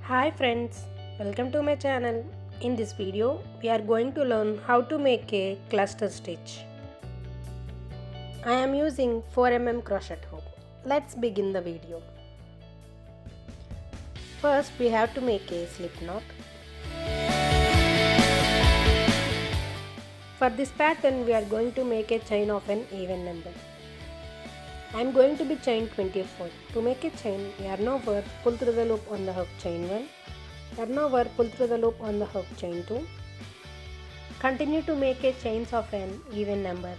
Hi friends, welcome to my channel. In this video, we are going to learn how to make a cluster stitch. I am using 4 mm crochet hook. Let's begin the video. First, we have to make a slip knot. For this pattern, we are going to make a chain of an even number. I am going to be chain 24. To make a chain, yarn over, pull through the loop on the hook, chain 1. Yarn over, pull through the loop on the hook, chain 2. Continue to make a chains of an even number.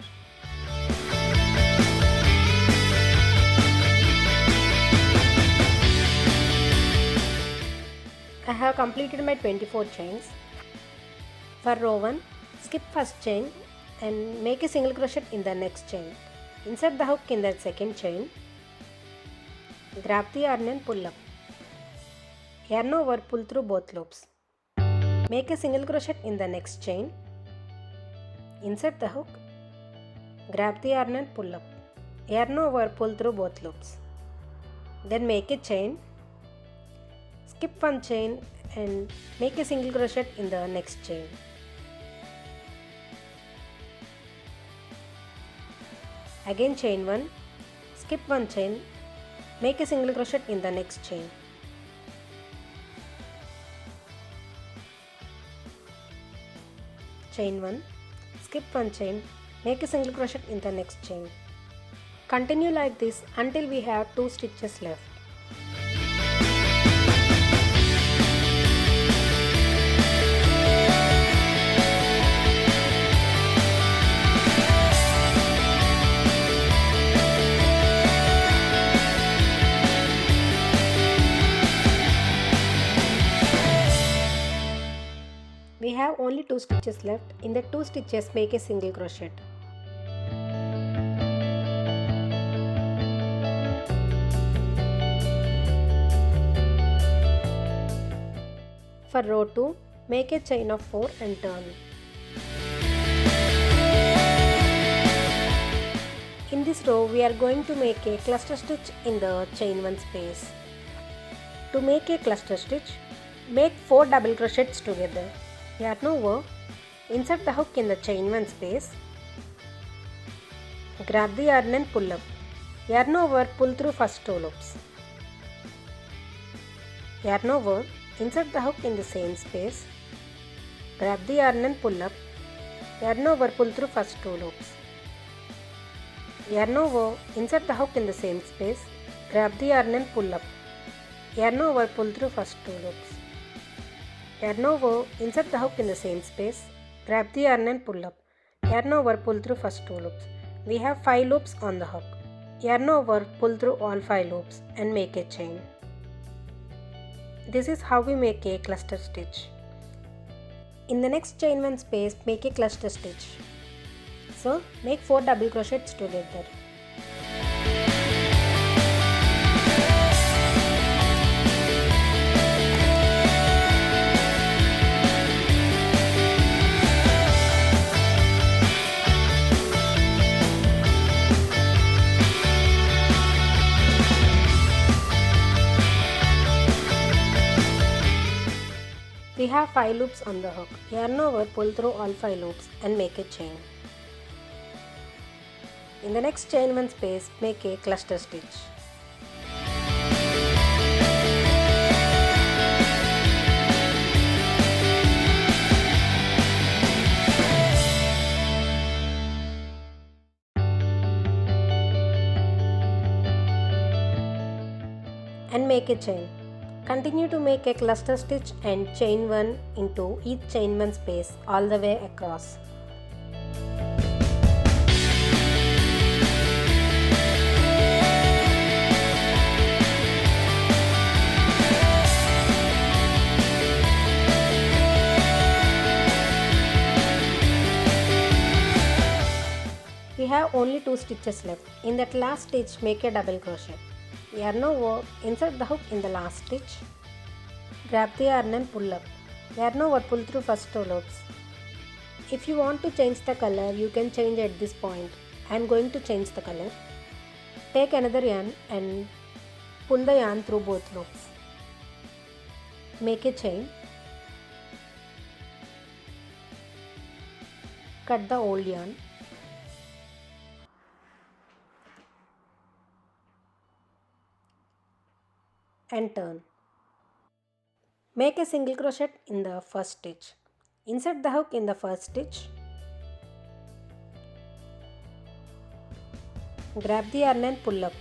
I have completed my 24 chains. For row 1, skip first chain and make a single crochet in the next chain. Insert the hook in the second chain. Grab the yarn and pull up. Yarn over, pull through both loops. Make a single crochet in the next chain. Insert the hook. Grab the yarn and pull up. Yarn over, pull through both loops. Then make a chain. Skip one chain and make a single crochet in the next chain. Again chain 1, skip one chain, make a single crochet in the next chain. Chain 1, skip one chain, make a single crochet in the next chain. Continue like this until we have 2 stitches left. We have only 2 stitches left. In the 2 stitches, make a single crochet. For row 2, make a chain of 4 and turn. In this row, we are going to make a cluster stitch in the chain 1 space. To make a cluster stitch, make 4 double crochets together. Yarn over, insert the hook in the chain 1 space. Grab the yarn and pull up. Yarn over, pull through first 2 loops. Yarn over, insert the hook in the same space. Grab the yarn and pull up. Yarn over, pull through first 2 loops. Yarn over, insert the hook in the same space. Grab the yarn and pull up. Yarn over, pull through first 2 loops. Yarn over, insert the hook in the same space, grab the yarn and pull up. Yarn over, pull through first 2 loops. We have 5 loops on the hook. Yarn over, pull through all 5 loops and make a chain. This is how we make a cluster stitch. In the next chain 1 space, make a cluster stitch. So, make 4 double crochets together. We have 5 loops on the hook. Yarn over, pull through all 5 loops and make a chain. In the next chain 1 space, make a cluster stitch. And make a chain. Continue to make a cluster stitch and chain 1 into each chain 1 space all the way across. We have only 2 stitches left. In that last stitch, make a double crochet. Yarn over, insert the hook in the last stitch. Grab the yarn and pull up. Yarn over, pull through first 2 loops. If you want to change the color, you can change at this point. I am going to change the color. Take another yarn and pull the yarn through both loops. Make a chain, cut the old yarn, and turn. Make a single crochet in the first stitch. Insert the hook in the first stitch. Grab the yarn and pull up.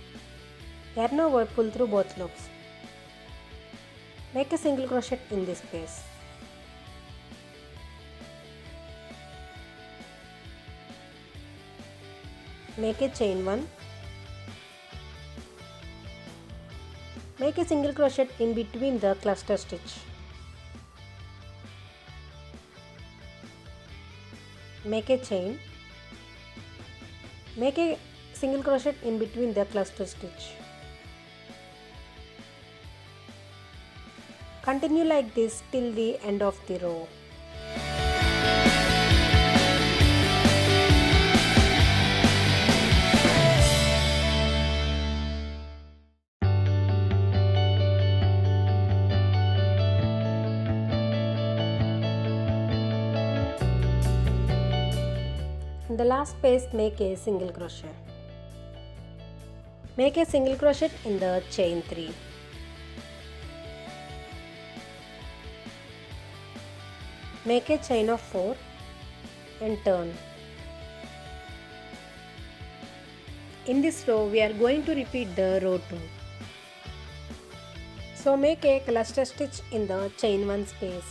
Yarn over, pull through both loops. Make a single crochet in this space. Make a chain 1. Make a single crochet in between the cluster stitch. Make a chain. Make a single crochet in between the cluster stitch. Continue like this till the end of the row. In the last space, make a single crochet. Make a single crochet in the chain 3. Make a chain of 4 and turn. In this row, we are going to repeat the row 2. So make a cluster stitch in the chain 1 space.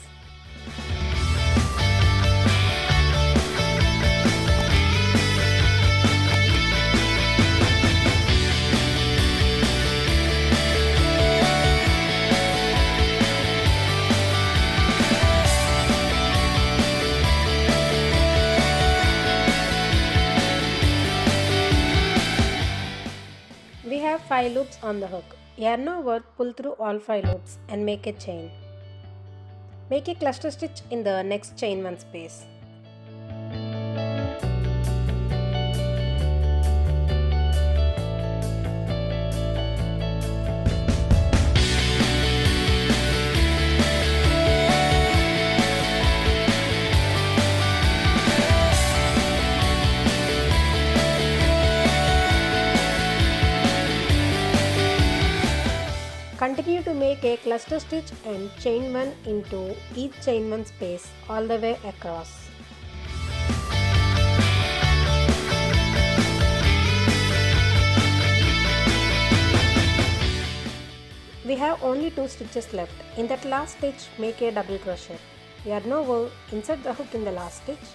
We have 5 loops on the hook. Yarn over, pull through all 5 loops and make a chain. Make a cluster stitch in the next chain 1 space. Continue to make a cluster stitch and chain 1 into each chain 1 space all the way across. We have only 2 stitches left. In that last stitch, make a double crochet. Yarn over, insert the hook in the last stitch.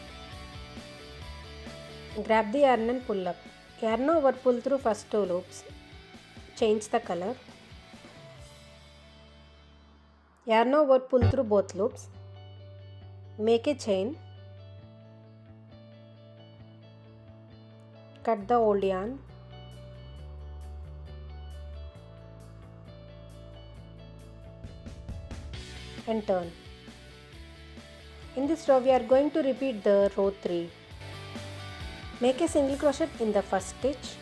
Grab the yarn and pull up. Yarn over, pull through first 2 loops. Change the color. Yarn over, pull through both loops. Make a chain. Cut the old yarn. And turn. In this row, we are going to repeat the row 3. Make a single crochet in the first stitch.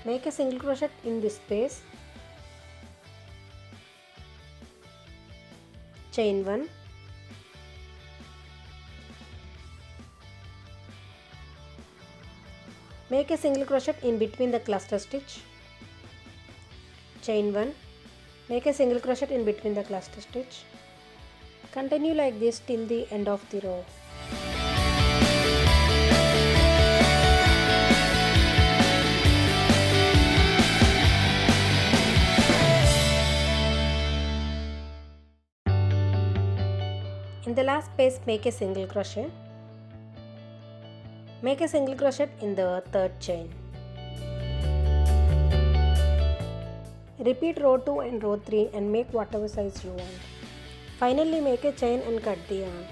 Make a single crochet in this space. Chain 1. Make a single crochet in between the cluster stitch. Chain 1. Make a single crochet in between the cluster stitch. Continue like this till the end of the row. In the last space, make a single crochet. Make a single crochet in the third chain. Repeat row 2 and row 3 and make whatever size you want. Finally, make a chain and cut the yarn.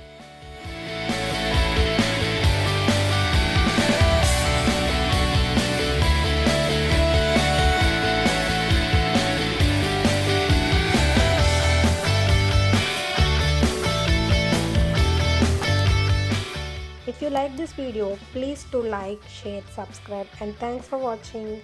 If you like this video, please do like, share, subscribe, and thanks for watching.